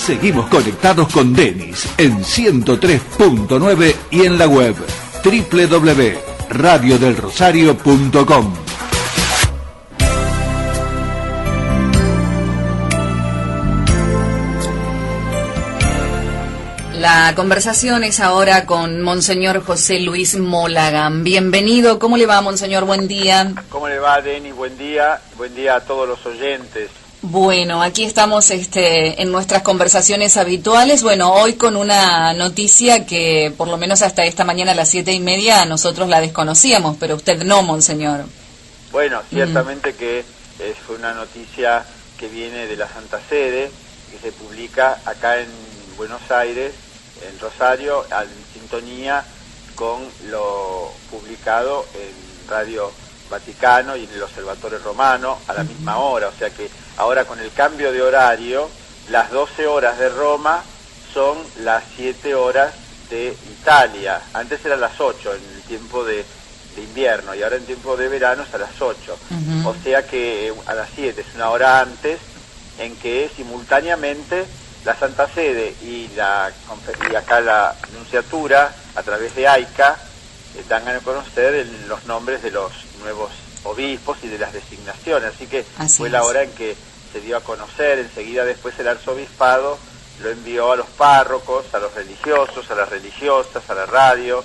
Seguimos conectados con Denis en 103.9 y en la web www.radiodelrosario.com. La conversación es ahora con Monseñor José Luis Molagán. Bienvenido, ¿cómo le va, Monseñor? Buen día. ¿Cómo le va, Denis? Buen día a todos los oyentes. Bueno, aquí estamos en nuestras conversaciones habituales. Bueno, hoy con una noticia que por lo menos hasta esta mañana a las 7:30 nosotros la desconocíamos, pero usted no, Monseñor. Bueno, ciertamente que fue una noticia que viene de la Santa Sede, que se publica acá en Buenos Aires, en Rosario, en sintonía con lo publicado en Radio Vaticano y en el Observatorio Romano a la misma hora, o sea que ahora con el cambio de horario, las 12 horas de Roma son las 7 horas de Italia. Antes eran las 8 en el tiempo de invierno y ahora en tiempo de verano es a las 8. O sea que a las 7 es una hora antes en que simultáneamente la Santa Sede y acá la Nunciatura, a través de AICA, dan a conocer los nombres de los nuevos obispos y de las designaciones. Así que fue la hora en que se dio a conocer. Enseguida después el arzobispado lo envió a los párrocos, a los religiosos, a las religiosas, a la radio,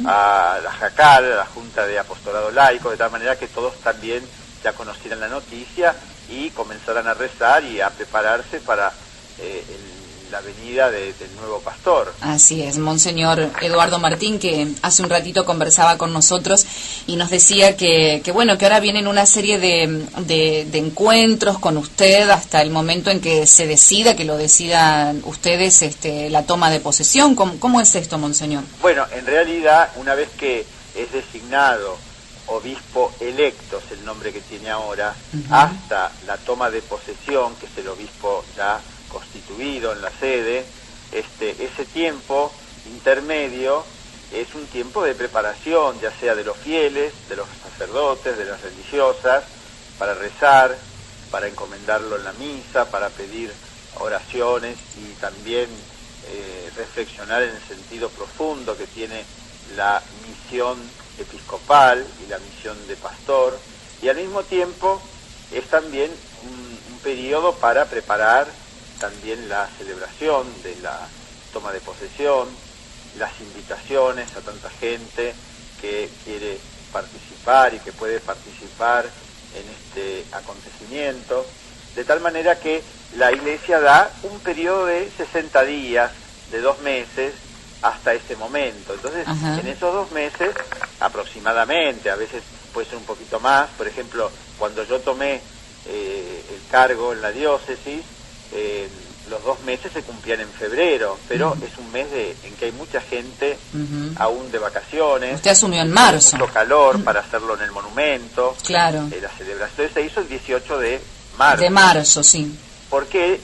a la JACAL, a la Junta de Apostolado Laico, de tal manera que todos también ya conocieran la noticia y comenzaran a rezar y a prepararse para la venida del nuevo pastor. Así es, Monseñor Eduardo Martín, que hace un ratito conversaba con nosotros y nos decía que bueno, que ahora vienen una serie de encuentros con usted hasta el momento en que se decida, que lo decidan ustedes, la toma de posesión. ¿Cómo es esto, Monseñor? Bueno, en realidad, una vez que es designado obispo electo, es el nombre que tiene ahora, hasta la toma de posesión, que es el obispo ya constituido en la sede, ese tiempo intermedio es un tiempo de preparación, ya sea de los fieles, de los sacerdotes, de las religiosas, para rezar, para encomendarlo en la misa, para pedir oraciones y también reflexionar en el sentido profundo que tiene la misión episcopal y la misión de pastor, y al mismo tiempo es también un periodo para preparar también la celebración de la toma de posesión, las invitaciones a tanta gente que quiere participar y que puede participar en este acontecimiento, de tal manera que la Iglesia da un periodo de 60 días, de 2 meses, hasta ese momento. Entonces, en esos 2 meses, aproximadamente, a veces puede ser un poquito más, por ejemplo, cuando yo tomé el cargo en la diócesis, los 2 meses se cumplían en febrero, pero es un mes en que hay mucha gente aún de vacaciones. Usted asumió en marzo. Mucho calor para hacerlo en el monumento. Claro. La celebración se hizo el 18 de marzo. De marzo, sí. Porque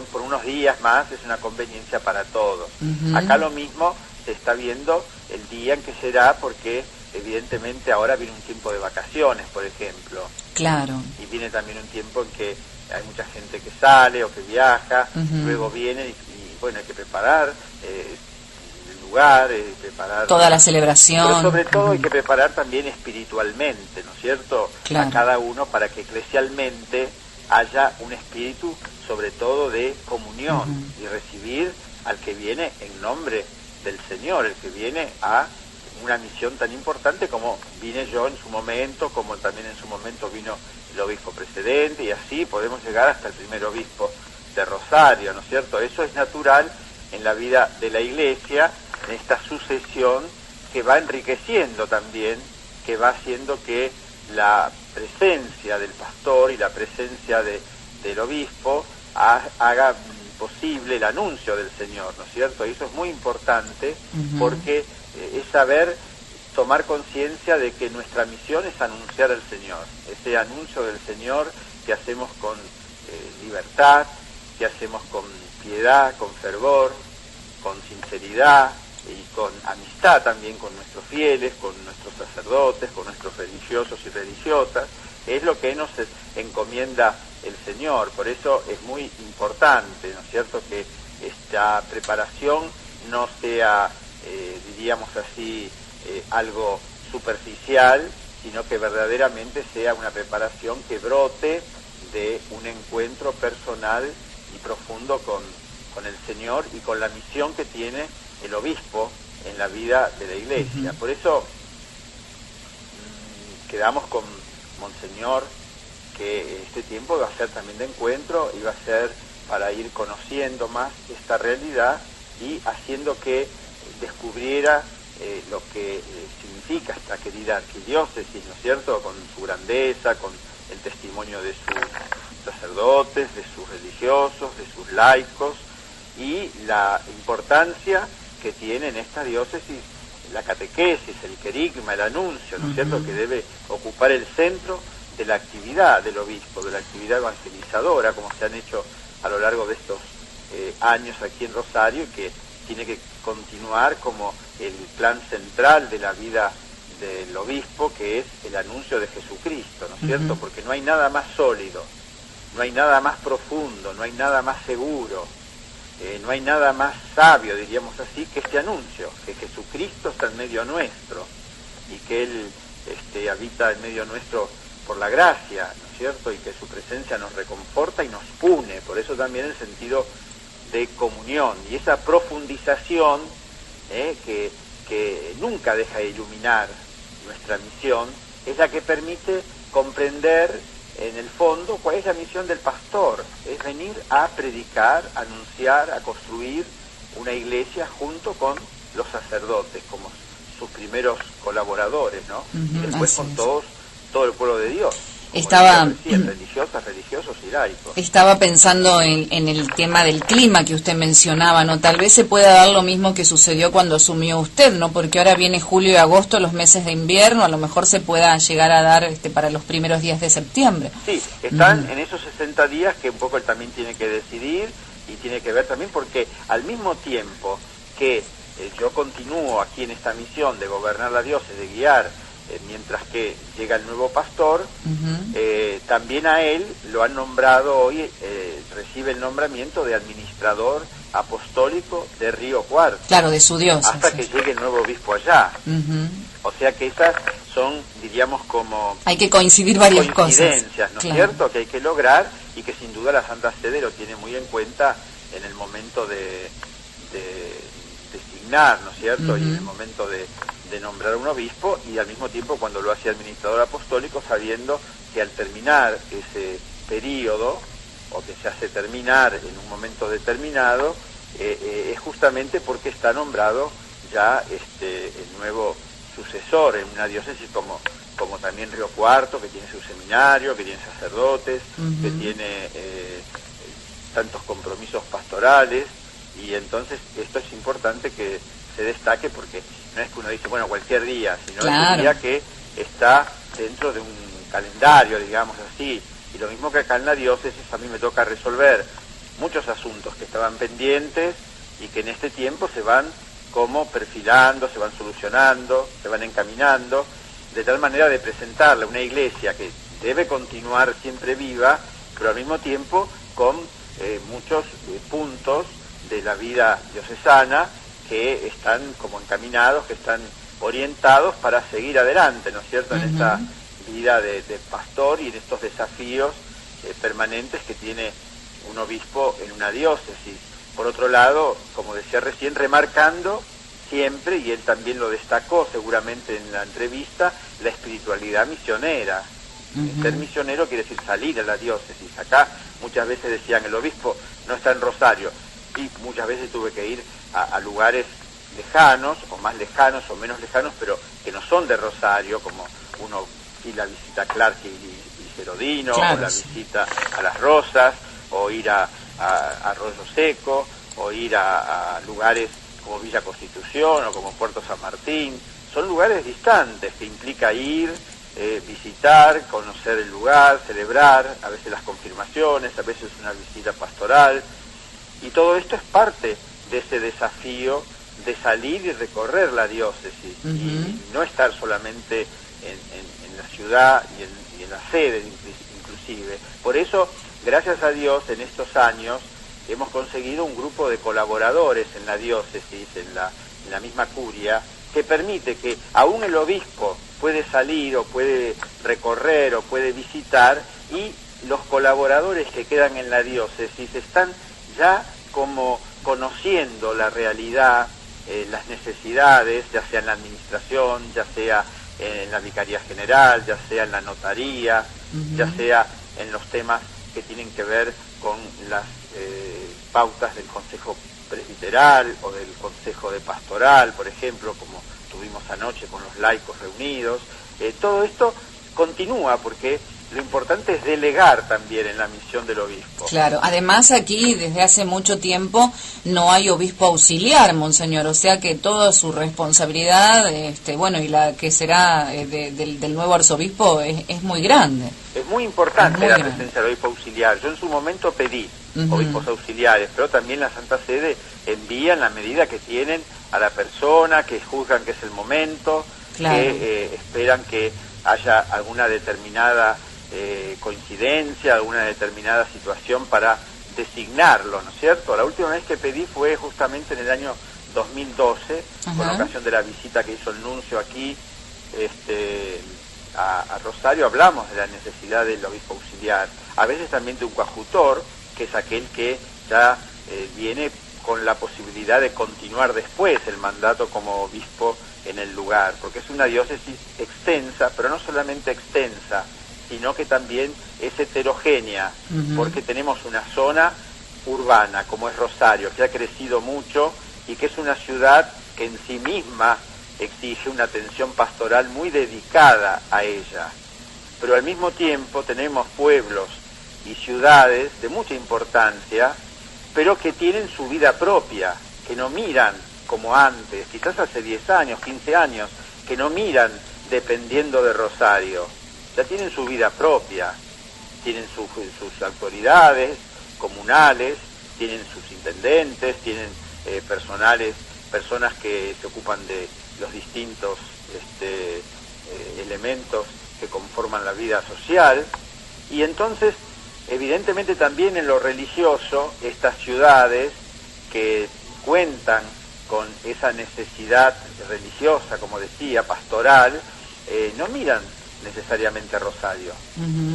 por unos días más es una conveniencia para todos. Acá lo mismo se está viendo el día en que será, porque evidentemente ahora viene un tiempo de vacaciones, por ejemplo. Claro. Y viene también un tiempo en que hay mucha gente que sale o que viaja, luego viene y bueno, hay que preparar el lugar, preparar toda la celebración. Pero sobre todo hay que preparar también espiritualmente, ¿no es cierto? Claro. A cada uno, para que eclesialmente haya un espíritu sobre todo de comunión y recibir al que viene en nombre del Señor, el que viene a una misión tan importante como vine yo en su momento, como también en su momento vino el obispo precedente, y así podemos llegar hasta el primer obispo de Rosario, ¿no es cierto? Eso es natural en la vida de la Iglesia, en esta sucesión que va enriqueciendo también, que va haciendo que la presencia del pastor y la presencia del obispo haga posible el anuncio del Señor, ¿no es cierto? Y eso es muy importante porque es saber tomar conciencia de que nuestra misión es anunciar al Señor, ese anuncio del Señor que hacemos con libertad, que hacemos con piedad, con fervor, con sinceridad y con amistad también con nuestros fieles, con nuestros sacerdotes, con nuestros religiosos y religiosas. Es lo que nos encomienda el Señor, por eso es muy importante, ¿no es cierto? Que esta preparación no sea, diríamos así, algo superficial, sino que verdaderamente sea una preparación que brote de un encuentro personal y profundo con el Señor y con la misión que tiene el obispo en la vida de la Iglesia. Por eso quedamos con Monseñor que este tiempo iba a ser también de encuentro, iba a ser para ir conociendo más esta realidad y haciendo que descubriera lo que significa esta querida arquidiócesis, ¿no es cierto?, con su grandeza, con el testimonio de sus sacerdotes, de sus religiosos, de sus laicos, y la importancia que tiene en esta diócesis la catequesis, el querigma, el anuncio, ¿no es cierto?, que debe ocupar el centro de la actividad del obispo, de la actividad evangelizadora, como se han hecho a lo largo de estos años aquí en Rosario, y que tiene que continuar como el plan central de la vida del obispo, que es el anuncio de Jesucristo, ¿no es cierto? Porque no hay nada más sólido, no hay nada más profundo, no hay nada más seguro, no hay nada más sabio, diríamos así, que este anuncio, que Jesucristo está en medio nuestro y que Él habita en medio nuestro por la gracia, ¿no es cierto? Y que su presencia nos reconforta y nos une, por eso también el sentido de comunión y esa profundización que nunca deja de iluminar nuestra misión, es la que permite comprender en el fondo cuál es la misión del pastor, es venir a predicar, a anunciar, a construir una iglesia junto con los sacerdotes como sus primeros colaboradores, ¿no? Y después con todo el pueblo de Dios. Estaba religiosas, religiosos y laicos. Estaba pensando en el tema del clima que usted mencionaba, ¿no? Tal vez se pueda dar lo mismo que sucedió cuando asumió usted, ¿no? Porque ahora viene julio y agosto, los meses de invierno, a lo mejor se pueda llegar a dar para los primeros días de septiembre. Sí, están en esos 60 días que un poco él también tiene que decidir y tiene que ver también porque al mismo tiempo que yo continúo aquí en esta misión de gobernar la diócesis, de guiar, mientras que llega el nuevo pastor, también a él lo han nombrado hoy, recibe el nombramiento de administrador apostólico de Río Cuarto. Claro, de su diócesis. Hasta que llegue el nuevo obispo allá. O sea que esas son, diríamos, como... Hay que coincidir varias coincidencias, ¿no es claro. cierto?, que hay que lograr y que sin duda la Santa Sede lo tiene muy en cuenta en el momento de designar, ¿no es cierto?, y en el momento de nombrar un obispo, y al mismo tiempo cuando lo hace administrador apostólico, sabiendo que al terminar ese periodo, o que se hace terminar en un momento determinado, es justamente porque está nombrado ya el nuevo sucesor en una diócesis como también Río Cuarto, que tiene su seminario, que tiene sacerdotes, que tiene tantos compromisos pastorales, y entonces esto es importante que se destaque porque no es que uno dice, bueno, cualquier día, sino claro. Es un día que está dentro de un calendario, digamos así, y lo mismo que acá en la diócesis a mí me toca resolver muchos asuntos que estaban pendientes y que en este tiempo se van como perfilando, se van solucionando, se van encaminando, de tal manera de presentarle a una iglesia que debe continuar siempre viva, pero al mismo tiempo con muchos puntos de la vida diocesana que están como encaminados, que están orientados para seguir adelante, ¿no es cierto?, en esta vida de pastor y en estos desafíos permanentes que tiene un obispo en una diócesis. Por otro lado, como decía recién, remarcando siempre, y él también lo destacó seguramente en la entrevista, la espiritualidad misionera. Ser misionero quiere decir salir a la diócesis. Acá muchas veces decían, el obispo no está en Rosario, y muchas veces tuve que ir a lugares lejanos, o más lejanos o menos lejanos, pero que no son de Rosario, como uno ir la visita a Clark y Cerodino, claro, o la visita a Las Rosas, o ir a Arroyo Seco, o ir a lugares como Villa Constitución o como Puerto San Martín. Son lugares distantes que implica ir, visitar, conocer el lugar, celebrar, a veces las confirmaciones, a veces una visita pastoral, y todo esto es parte de ese desafío de salir y recorrer la diócesis, y no estar solamente en la ciudad y en la sede inclusive. Por eso, gracias a Dios, en estos años hemos conseguido un grupo de colaboradores en la diócesis, en la misma curia, que permite que aún el obispo puede salir o puede recorrer o puede visitar, y los colaboradores que quedan en la diócesis están ya como conociendo la realidad, las necesidades, ya sea en la administración, ya sea en la vicaría general, ya sea en la notaría, ya sea en los temas que tienen que ver con las pautas del Consejo Presbiteral o del Consejo de Pastoral, por ejemplo, como tuvimos anoche con los laicos reunidos. Todo esto continúa porque lo importante es delegar también en la misión del obispo. Claro, además aquí desde hace mucho tiempo no hay obispo auxiliar, monseñor, o sea que toda su responsabilidad, bueno, y la que será del nuevo arzobispo es muy grande. Es muy importante la presencia del obispo auxiliar. Yo en su momento pedí obispos auxiliares, pero también la Santa Sede envía en la medida que tienen a la persona, que juzgan que es el momento, claro, que esperan que haya alguna determinada coincidencia, alguna determinada situación para designarlo, ¿no es cierto? La última vez que pedí fue justamente en el año 2012, con ocasión de la visita que hizo el nuncio aquí a Rosario. Hablamos de la necesidad del obispo auxiliar, a veces también de un coadjutor, que es aquel que ya viene con la posibilidad de continuar después el mandato como obispo en el lugar, porque es una diócesis extensa, pero no solamente extensa, sino que también es heterogénea, porque tenemos una zona urbana, como es Rosario, que ha crecido mucho y que es una ciudad que en sí misma exige una atención pastoral muy dedicada a ella. Pero al mismo tiempo tenemos pueblos y ciudades de mucha importancia, pero que tienen su vida propia, que no miran como antes, quizás hace 10 años, 15 años, que no miran dependiendo de Rosario. Ya tienen su vida propia, tienen sus autoridades comunales, tienen sus intendentes, tienen personas que se ocupan de los distintos elementos que conforman la vida social, y entonces evidentemente también en lo religioso estas ciudades que cuentan con esa necesidad religiosa, como decía, pastoral, no miran necesariamente a Rosario,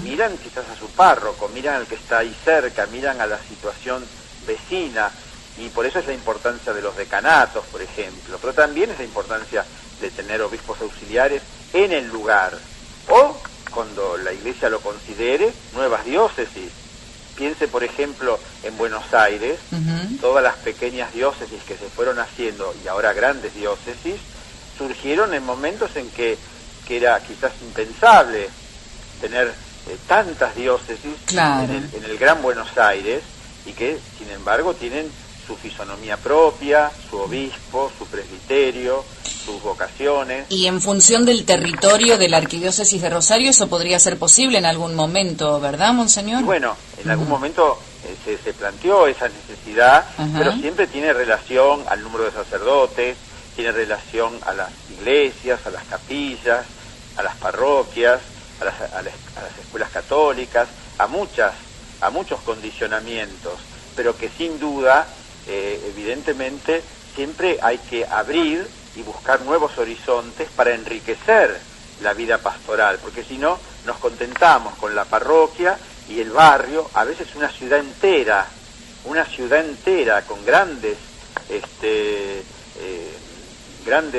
miran quizás a su párroco, miran al que está ahí cerca, miran a la situación vecina, y por eso es la importancia de los decanatos, por ejemplo, pero también es la importancia de tener obispos auxiliares en el lugar, o cuando la Iglesia lo considere, nuevas diócesis. Piense, por ejemplo, en Buenos Aires, todas las pequeñas diócesis que se fueron haciendo, y ahora grandes diócesis, surgieron en momentos en que era quizás impensable tener tantas diócesis, claro, en el Gran Buenos Aires, y que, sin embargo, tienen su fisonomía propia, su obispo, su presbiterio, sus vocaciones. Y en función del territorio de la Arquidiócesis de Rosario, eso podría ser posible en algún momento, ¿verdad, monseñor? Y bueno, en algún momento se planteó esa necesidad, pero siempre tiene relación al número de sacerdotes, tiene relación a las iglesias, a las capillas, a las parroquias, a las escuelas católicas, a muchos condicionamientos, pero que sin duda, evidentemente, siempre hay que abrir y buscar nuevos horizontes para enriquecer la vida pastoral, porque si no, nos contentamos con la parroquia y el barrio, a veces una ciudad entera con grandes gran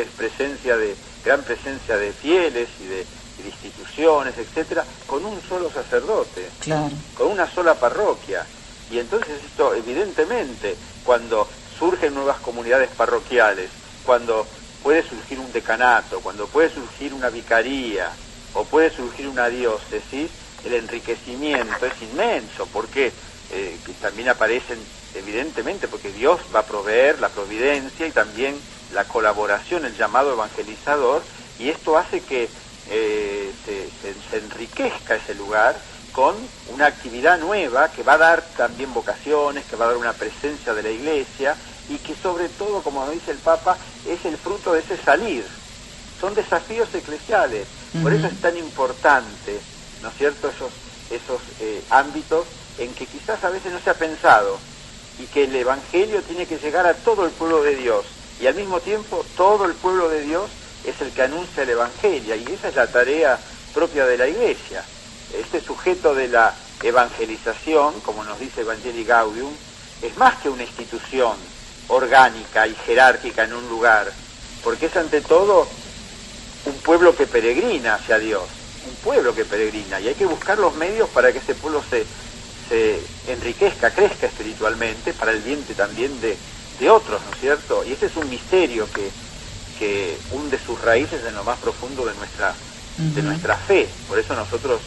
presencia de fieles y de instituciones, etcétera, con un solo sacerdote, claro, con una sola parroquia. Y entonces esto, evidentemente, cuando surgen nuevas comunidades parroquiales, cuando puede surgir un decanato, cuando puede surgir una vicaría o puede surgir una diócesis, el enriquecimiento es inmenso, porque también aparecen, evidentemente, porque Dios va a proveer la providencia y también la colaboración, el llamado evangelizador, y esto hace que se enriquezca ese lugar con una actividad nueva que va a dar también vocaciones, que va a dar una presencia de la Iglesia, y que sobre todo, como dice el Papa, es el fruto de ese salir. Son desafíos eclesiales, por eso es tan importante, ¿no es cierto?, esos ámbitos en que quizás a veces no se ha pensado, y que el Evangelio tiene que llegar a todo el pueblo de Dios, y al mismo tiempo todo el pueblo de Dios es el que anuncia el Evangelio, y esa es la tarea propia de la Iglesia. Este sujeto de la evangelización, como nos dice Evangelii Gaudium, es más que una institución orgánica y jerárquica en un lugar, porque es ante todo un pueblo que peregrina hacia Dios, un pueblo que peregrina, y hay que buscar los medios para que ese pueblo se enriquezca, crezca espiritualmente, para el bien también de otros, ¿no es cierto? Y este es un misterio que hunde sus raíces en lo más profundo de nuestra fe. Por eso nosotros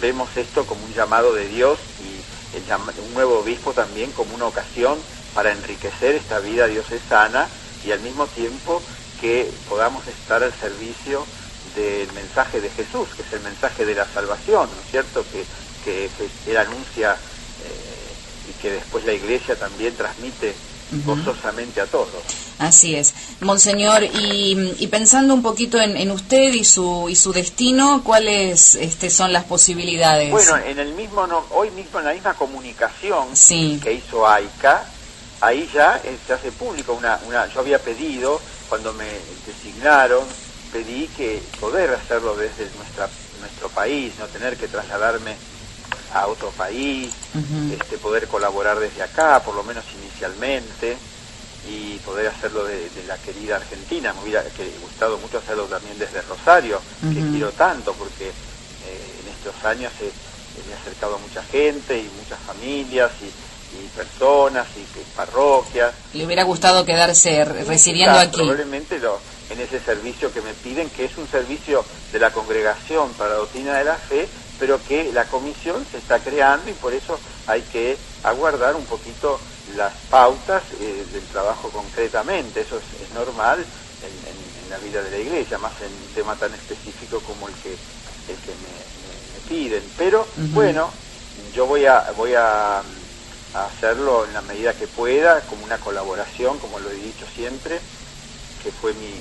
vemos esto como un llamado de Dios, y un nuevo obispo también como una ocasión para enriquecer esta vida diocesana, y al mismo tiempo que podamos estar al servicio del mensaje de Jesús, que es el mensaje de la salvación, ¿no es cierto?, que él anuncia y que después la Iglesia también transmite gozosamente a todos. Así es. Monseñor, y pensando un poquito en usted y su destino, ¿cuáles son las posibilidades? Bueno, hoy mismo en la misma comunicación que hizo AICA, ahí ya se hace público yo había pedido, cuando me designaron, pedí que poder hacerlo desde nuestro país, no tener que trasladarme a otro país, poder colaborar desde acá, por lo menos inicialmente, y poder hacerlo de la querida Argentina. Me hubiera gustado mucho hacerlo también desde Rosario, que quiero tanto, porque en estos años me he acercado a mucha gente y muchas familias y personas y parroquias. ¿Le hubiera gustado quedarse residiendo aquí? Probablemente en ese servicio que me piden, que es un servicio de la Congregación para la Doctrina de la Fe, pero que la comisión se está creando, y por eso hay que aguardar un poquito las pautas del trabajo concretamente. Eso es normal en la vida de la Iglesia, más en un tema tan específico como el que me piden. Pero bueno, yo voy a hacerlo en la medida que pueda, como una colaboración, como lo he dicho siempre, que fue mi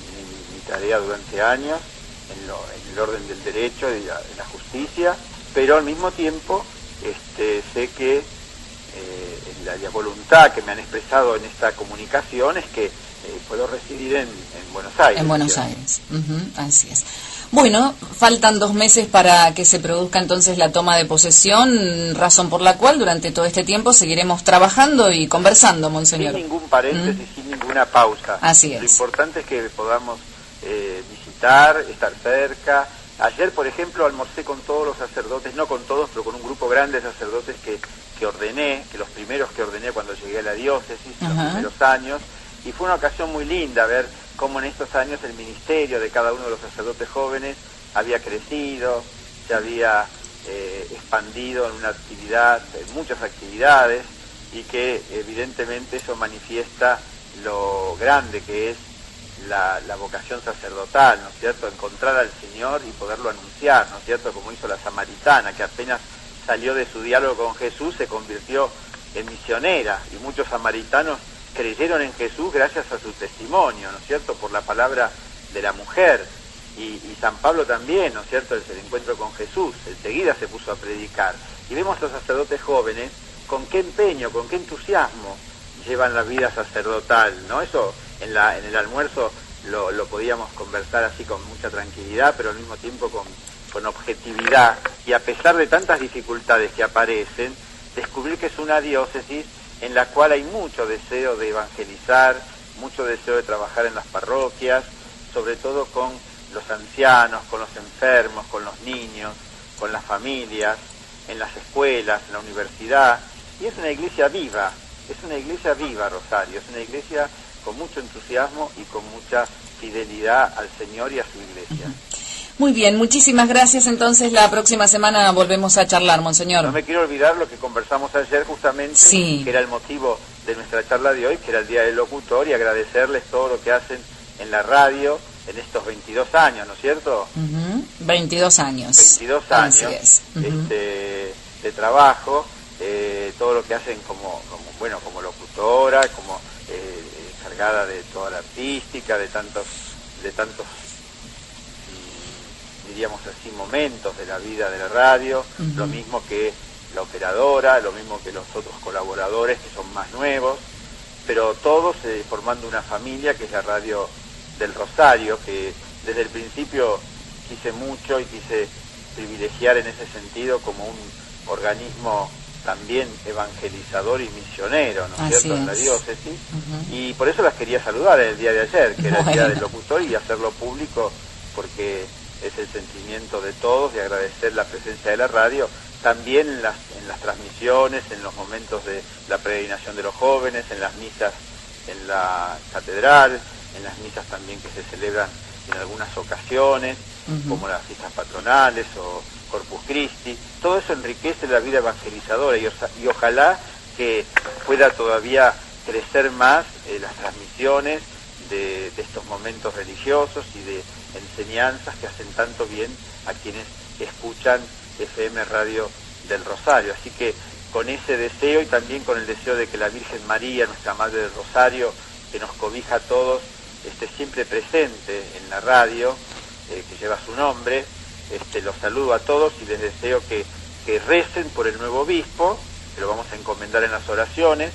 tarea durante años, en el orden del derecho y de la justicia, pero al mismo tiempo sé que la voluntad que me han expresado en esta comunicación es que puedo residir en Buenos Aires. En Buenos Aires, así es. Bueno, faltan 2 meses para que se produzca entonces la toma de posesión, razón por la cual durante todo este tiempo seguiremos trabajando y conversando, Monseñor. Sin ningún paréntesis, sin ninguna pausa. Así es. Lo importante es que podamos visitar, estar cerca. Ayer, por ejemplo, almorcé con todos los sacerdotes, no con todos, pero con un grupo grande de sacerdotes que ordené, que los primeros que ordené cuando llegué a la diócesis, los primeros años, y fue una ocasión muy linda ver cómo en estos años el ministerio de cada uno de los sacerdotes jóvenes había crecido, se había expandido en muchas actividades, y que evidentemente eso manifiesta lo grande que es la vocación sacerdotal, ¿no es cierto?, encontrar al Señor y poderlo anunciar, ¿no es cierto?, como hizo la samaritana, que apenas salió de su diálogo con Jesús se convirtió en misionera, y muchos samaritanos creyeron en Jesús gracias a su testimonio, ¿no es cierto?, por la palabra de la mujer, y San Pablo también, ¿no es cierto?, desde el encuentro con Jesús, enseguida se puso a predicar, y vemos a los sacerdotes jóvenes con qué empeño, con qué entusiasmo llevan la vida sacerdotal, ¿no? Eso en el almuerzo lo podíamos conversar así con mucha tranquilidad, pero al mismo tiempo con objetividad, y a pesar de tantas dificultades que aparecen, descubrir que es una diócesis en la cual hay mucho deseo de evangelizar, mucho deseo de trabajar en las parroquias, sobre todo con los ancianos, con los enfermos, con los niños, con las familias, en las escuelas, en la universidad, y es una iglesia viva, Rosario, es una iglesia con mucho entusiasmo y con mucha fidelidad al Señor y a su iglesia. Muy bien, muchísimas gracias. Entonces la próxima semana volvemos a charlar, Monseñor. No me quiero olvidar lo que conversamos ayer justamente, que era el motivo de nuestra charla de hoy, que era el Día del Locutor, y agradecerles todo lo que hacen en la radio en estos 22 años, ¿no es cierto? 22 años. 22 años de trabajo, todo lo que hacen como locutora, como encargada de toda la artística, de tantos diríamos así, momentos de la vida de la radio, lo mismo que la operadora, lo mismo que los otros colaboradores que son más nuevos, pero todos formando una familia que es la Radio del Rosario, que desde el principio quise mucho y quise privilegiar en ese sentido como un organismo también evangelizador y misionero, ¿no es cierto?, en la diócesis. Y por eso las quería saludar el día de ayer, que era el Día del Locutor, y hacerlo público porque es el sentimiento de todos, de agradecer la presencia de la radio, también en las transmisiones, en los momentos de la peregrinación de los jóvenes, en las misas en la catedral, en las misas también que se celebran en algunas ocasiones, como las fiestas patronales o Corpus Christi. Todo eso enriquece la vida evangelizadora y ojalá que pueda todavía crecer más las transmisiones de estos momentos religiosos y de enseñanzas que hacen tanto bien a quienes escuchan FM Radio del Rosario. Así que con ese deseo y también con el deseo de que la Virgen María, nuestra Madre del Rosario, que nos cobija a todos, esté siempre presente en la radio, que lleva su nombre, los saludo a todos y les deseo que recen por el nuevo obispo, que lo vamos a encomendar en las oraciones,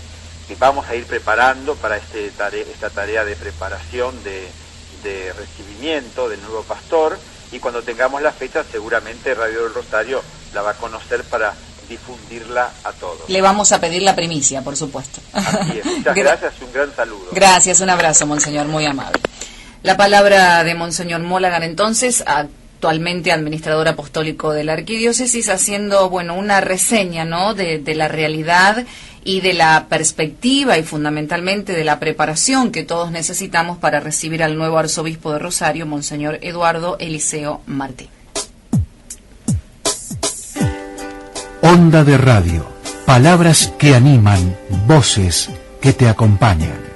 que vamos a ir preparando para esta tarea de preparación de recibimiento del nuevo pastor, y cuando tengamos la fecha seguramente Radio del Rosario la va a conocer para difundirla a todos. Le vamos a pedir la primicia, por supuesto. Así es. Muchas gracias y un gran saludo. Gracias, un abrazo, monseñor, muy amable. La palabra de monseñor Mólagan, entonces, actualmente administrador apostólico de la arquidiócesis, haciendo, bueno, una reseña, ¿no?, de la realidad y de la perspectiva y fundamentalmente de la preparación que todos necesitamos para recibir al nuevo arzobispo de Rosario, monseñor Eduardo Eliseo Martín. Onda de Radio, palabras que animan, voces que te acompañan.